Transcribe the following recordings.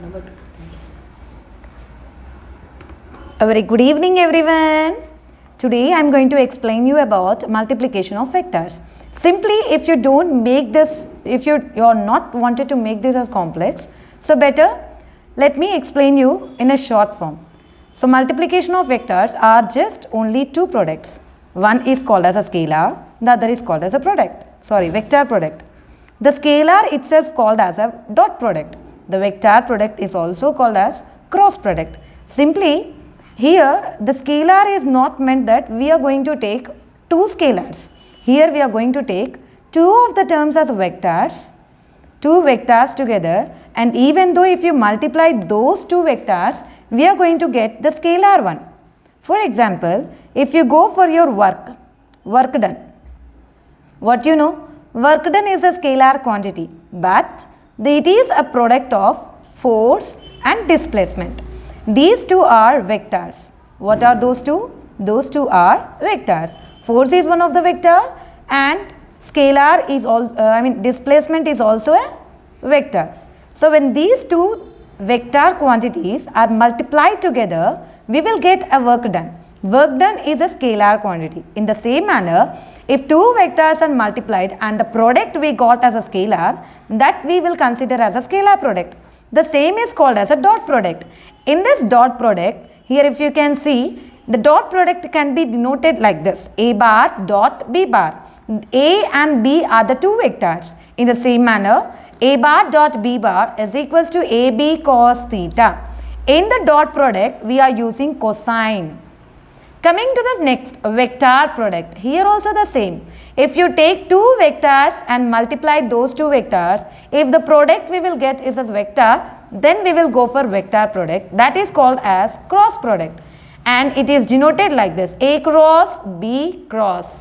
A very good evening everyone. Today I am going to explain you about multiplication of vectors. Simply if you don't make this, if you're not wanted to make this as complex, so better let me explain you in a short form. So multiplication of vectors are just only two products. One is called as a scalar, the other is called as a vector product. The scalar itself called as a dot product. The vector product is also called as cross product. Simply here the scalar is not meant that we are going to take two scalars. Here we are going to take two of the terms as vectors, two vectors together, and even though if you multiply those two vectors, we are going to get the scalar one. For example, if you go for your work done, what you know? Work done is a scalar quantity, but it is a product of force and displacement. These two are vectors. What are those two? Those two are vectors. Force is one of the vector and scalar is also, displacement is also a vector. So when these two vector quantities are multiplied together, we will get a work done. Work done is a scalar quantity. In the same manner, if two vectors are multiplied and the product we got as a scalar, that we will consider as a scalar product. The same is called as a dot product. In this dot product, here if you can see, the dot product can be denoted like this: A bar dot B bar. A and B are the two vectors. In the same manner, A bar dot B bar is equals to AB cos theta. In the dot product, we are using cosine. Coming to the next vector product, here also the same. If you take two vectors and multiply those two vectors, if the product we will get is as vector, then we will go for vector product. That is called as cross product, and it is denoted like this: A cross B cross.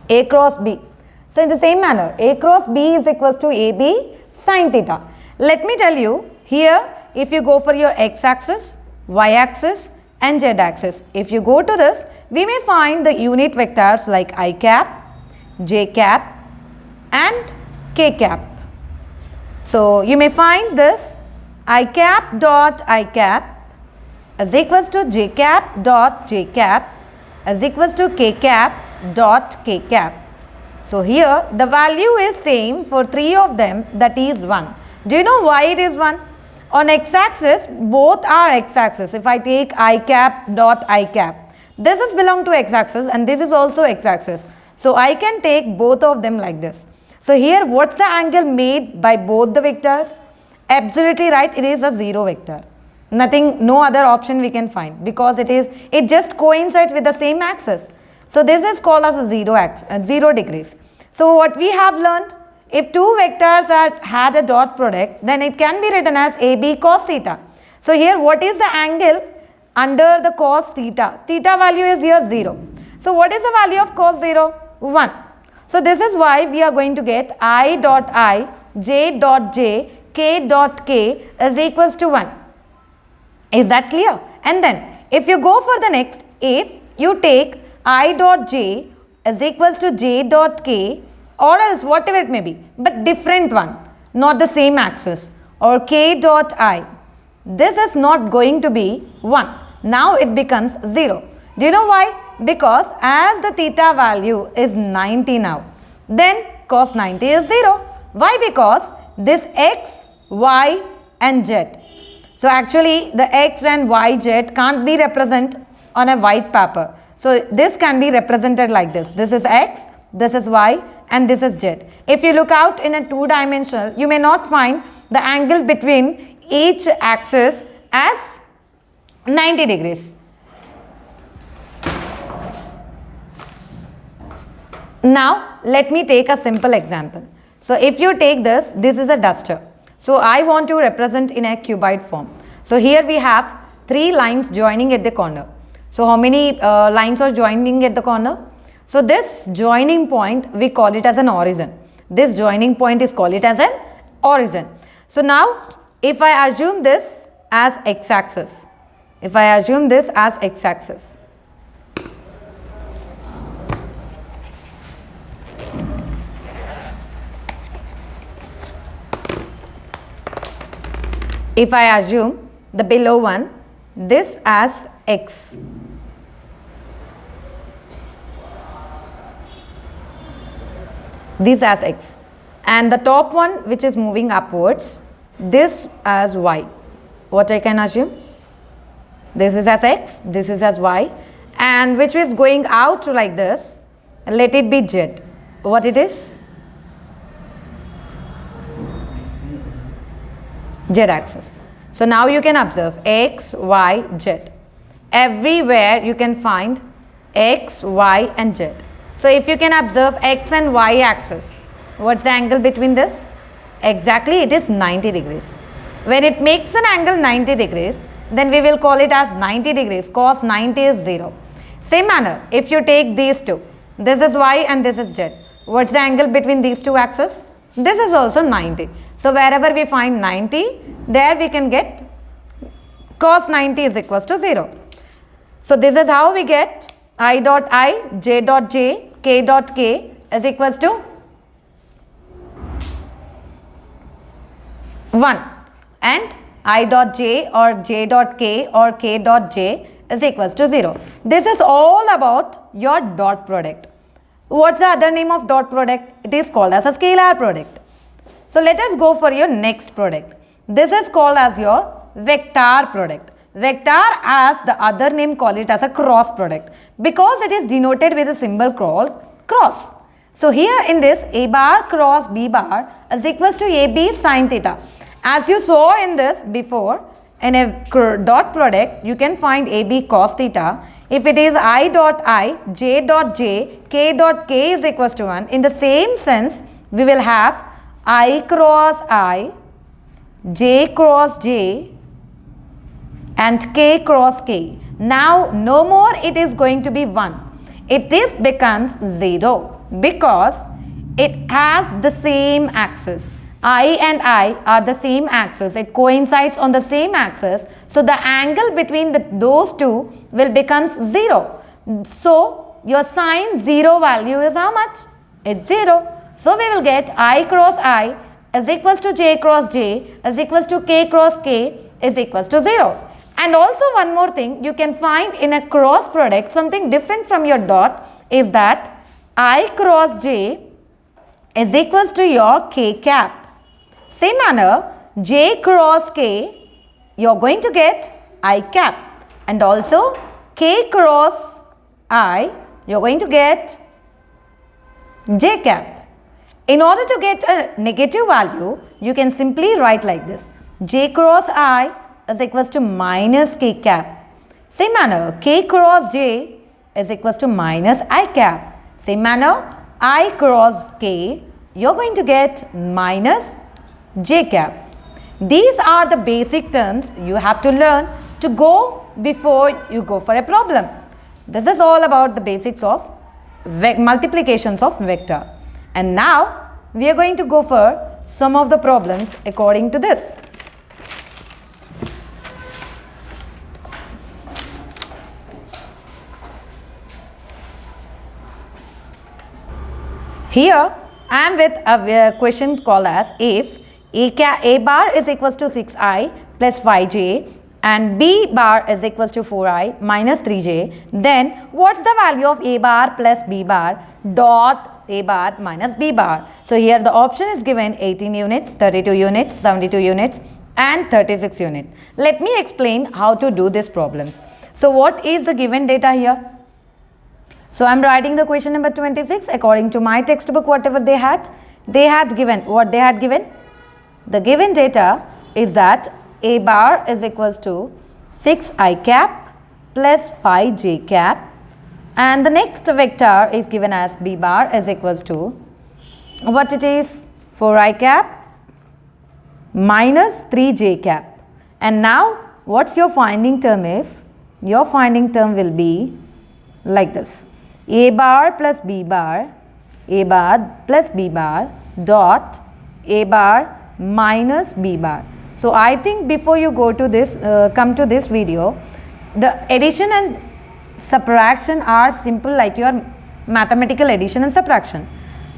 A cross B. So in the same manner, A cross B is equals to AB sin theta. Let me tell you here, if you go for your x-axis, y-axis and z-axis, if you go to this, we may find the unit vectors like I cap, j cap and k cap. So you may find this I cap dot I cap is equals to j cap dot j cap is equals to k cap dot k cap. So here the value is same for three of them, that is 1. Do you know why it is 1? On x-axis, both are x-axis. If I take I cap dot I cap, this is belong to x-axis and this is also x-axis. So I can take both of them like this. So here what's the angle made by both the vectors? Absolutely right, it is a 0 vector. Nothing, no other option we can find, because it just coincides with the same axis. So this is called as a 0 degrees. So what we have learned, if two vectors had a dot product, then it can be written as AB cos theta. So here what is the angle under the cos theta? Theta value is here 0. So what is the value of cos 0? 1. So this is why we are going to get I dot I, j dot j, k dot k is equals to 1. Is that clear? And then if you go for the next, if you take I dot j is equals to j dot k, or else whatever it may be, but different one, not the same axis, or k dot I, this is not going to be 1. Now it becomes 0. Do you know why? Because as the theta value is 90 now, then cos 90 is 0. Why? Because this x, y and z. So actually the x and y, z can't be represented on a white paper. So this can be represented like this. This is x, this is y and this is z. If you look out in a two-dimensional, you may not find the angle between each axis as 90 degrees. Now let me take a simple example. So if you take this is a duster. So I want to represent in a cuboid form. So here we have 3 lines joining at the corner. So how many lines are joining at the corner? So this joining point, we call it as an origin. This joining point is called it as an origin. So now if I assume this as x-axis, if I assume the below one, this as x, this as x, and the top one which is moving upwards, this as y, what I can assume? This is as x, this is as y, and which is going out like this, let it be z. What it is? Z axis. So now you can observe x, y, z. Everywhere you can find x, y and z. So if you can observe x and y axis, what's the angle between this? Exactly, it is 90 degrees. When it makes an angle 90 degrees, then we will call it as 90 degrees. Cos 90 is 0. Same manner, if you take these two, this is y and this is z. What's the angle between these two axes? This is also 90. So wherever we find 90, there we can get cos 90 is equals to 0. So this is how we get I dot I, j dot j, k dot k is equals to 1, and I dot j or j dot k or k dot j is equals to 0. This is all about your dot product. What's the other name of dot product? It is called as a scalar product. So let us go for your next product. This is called as your vector product. Vector, as the other name call it as a cross product, because it is denoted with a symbol called cross. So here in this, a bar cross b bar is equals to ab sin theta. As you saw in this before, in a dot product, you can find ab cos theta. If it is I dot I, j dot j, k dot k is equals to 1, in the same sense, we will have I cross I, j cross j and k cross k. Now, no more it is going to be 1. It is becomes 0 because it has the same axis. I and I are the same axis. It coincides on the same axis. So, the angle between those two will becomes 0. So, your sine 0 value is how much? It's 0. So, we will get I cross I is equals to j cross j is equals to k cross k is equals to 0. And also one more thing you can find in a cross product, something different from your dot, is that I cross j is equals to your k cap. Same manner, j cross k, you are going to get I cap, and also k cross I, you are going to get j cap. In order to get a negative value, you can simply write like this: j cross I is equals to minus k cap. Same manner, k cross j is equals to minus I cap. Same manner, I cross k, you are going to get minus j cap. These are the basic terms you have to learn to go before you go for a problem. This is all about the basics of multiplications of vector. And now we are going to go for some of the problems according to this. Here I am with a question called as if a bar is equals to 6i plus 5j and b bar is equals to 4i minus 3j, then what's the value of a bar plus b bar dot a bar minus b bar? So here the option is given 18 units, 32 units, 72 units and 36 units. Let me explain how to do these problems. So what is the given data here? So I am writing the question number 26 according to my textbook. Whatever they had given, what they had given? The given data is that a bar is equals to 6i cap plus 5j cap, and the next vector is given as b bar is equals to what it is, 4i cap minus 3j cap. And now what's your finding term is? Your finding term will be like this: a bar plus b bar, a bar plus b bar dot a bar minus b bar. So I think before you go to this, come to this video, the addition and subtraction are simple like your mathematical addition and subtraction.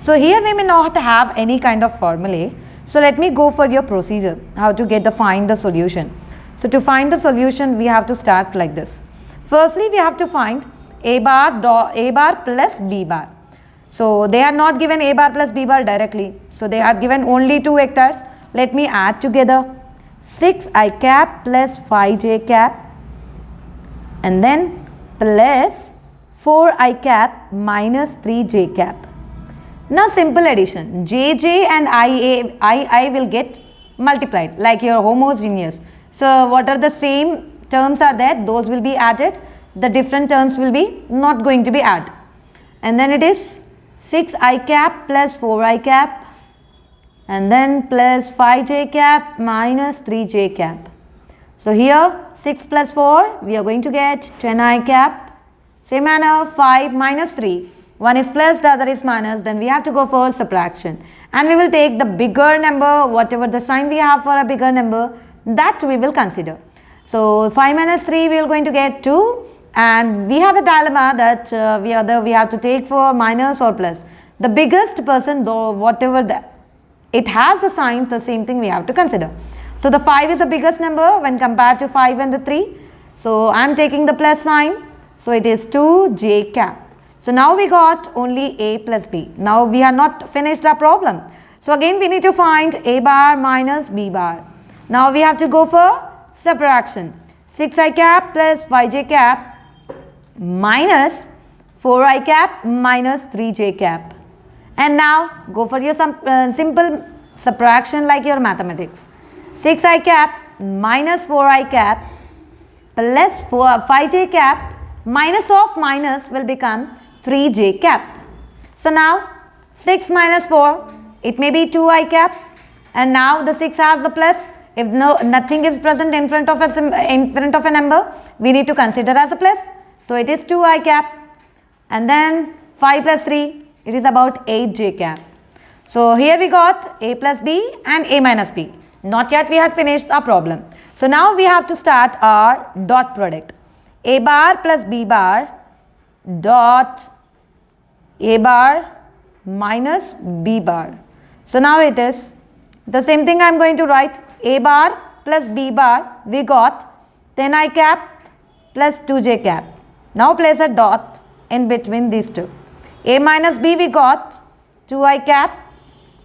So here we may not have any kind of formulae. So let me go for your procedure, how to find the solution. So to find the solution, we have to start like this. Firstly, we have to find a bar plus b bar. So they are not given a bar plus b bar directly. So they are given only two vectors. Let me add together 6i cap plus 5j cap and then plus 4i cap minus 3j cap. Now simple addition, jj and I will get multiplied like your homogeneous. So what are the same terms are there, those will be added, the different terms will be not going to be added. And then it is 6i cap plus 4i cap and then plus 5j cap minus 3j cap. So here 6 plus 4 we are going to get 10i cap. Same manner 5 minus 3. One is plus, the other is minus, then we have to go for subtraction. And we will take the bigger number, whatever the sign we have for a bigger number, that we will consider. So 5 minus 3 we are going to get 2, and we have a dilemma that we have to take for minus or plus. The biggest person, though, whatever it has a sign, the same thing we have to consider. So the 5 is the biggest number when compared to 5 and the 3. So I am taking the plus sign. So it is 2j cap. So now we got only a plus b. Now we are not finished our problem. So again we need to find a bar minus b bar. Now we have to go for subtraction. 6i cap plus 5j cap minus 4i cap minus 3j cap. And now go for your simple subtraction like your mathematics. 6i cap minus 4i cap plus 5j cap minus of minus will become 3j cap. So now 6 minus 4, it may be 2i cap, and now the 6 has the plus. If nothing is present in front of a number, we need to consider as a plus. So it is 2i cap, and then 5 plus 3, it is about 8j cap. So here we got a plus b and a minus b. Not yet we had finished our problem. So now we have to start our dot product. A bar plus b bar dot a bar minus b bar. So now it is the same thing I am going to write. A bar plus b bar, we got 10i cap plus 2j cap. Now place a dot in between these two. A minus b we got 2i cap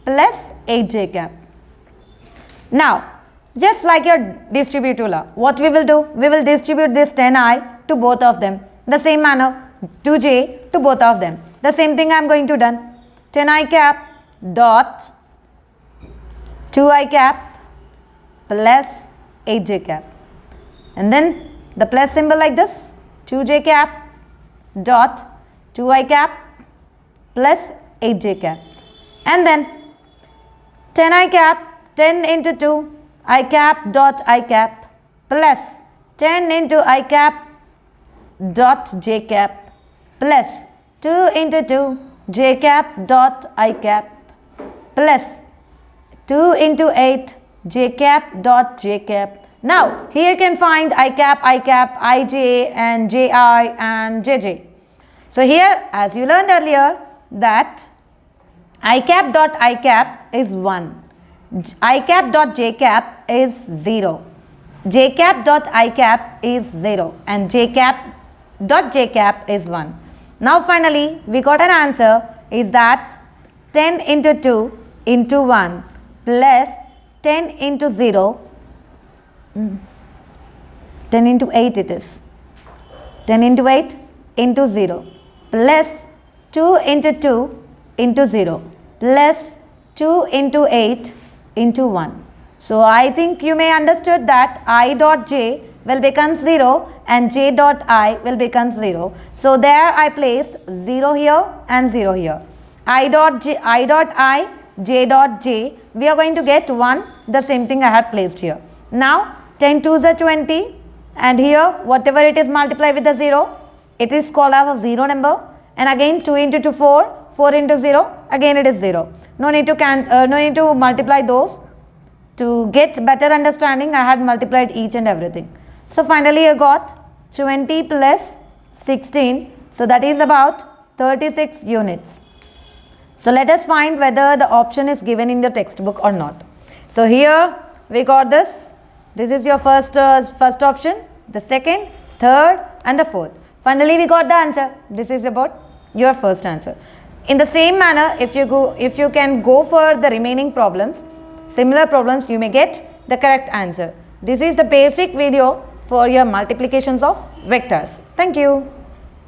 plus 8j cap. Now just like your distributive law, what we will do? We will distribute this 10i to both of them. The same manner 2j to both of them. The same thing I am going to done. 10i cap dot 2i cap plus 8j cap. And then the plus symbol like this. 2j cap dot 2i cap plus 8j cap. And then 10i cap 10 into 2 I cap dot I cap plus 10 into I cap dot j cap plus 2 into 2 j cap dot I cap plus 2 into 8 j cap dot j cap. Now here you can find I cap, ij and ji and jj. So here, as you learned earlier, that I cap dot I cap is 1. I cap dot j cap is 0. J cap dot I cap is 0 and j cap dot j cap is 1. Now finally we got an answer is that 10 into 2 into 1 plus 10 into 0, 10 into 8 it is, 10 into 8 into 0 plus 2 into 2 into 0 plus 2 into 8 into 1. So I think you may understood that I dot j will become 0 and j dot I will become 0. So there I placed 0 here and 0 here. I dot I, j dot j, we are going to get 1, the same thing I had placed here. Now 10 2s are 20 and here whatever it is multiplied with the 0, it is called as a 0 number, and again 2 into 2 4, 4 into 0, again it is 0. No need to multiply those. To get better understanding, I had multiplied each and everything. So finally I got 20 plus 16, so that is about 36 units. So let us find whether the option is given in the textbook or not. So here we got this. This is your first option, the second, third and the fourth. Finally we got the answer. This is about your first answer. In the same manner, if you can go for the remaining problems, similar problems, you may get the correct answer. This is the basic video for your multiplications of vectors. Thank you.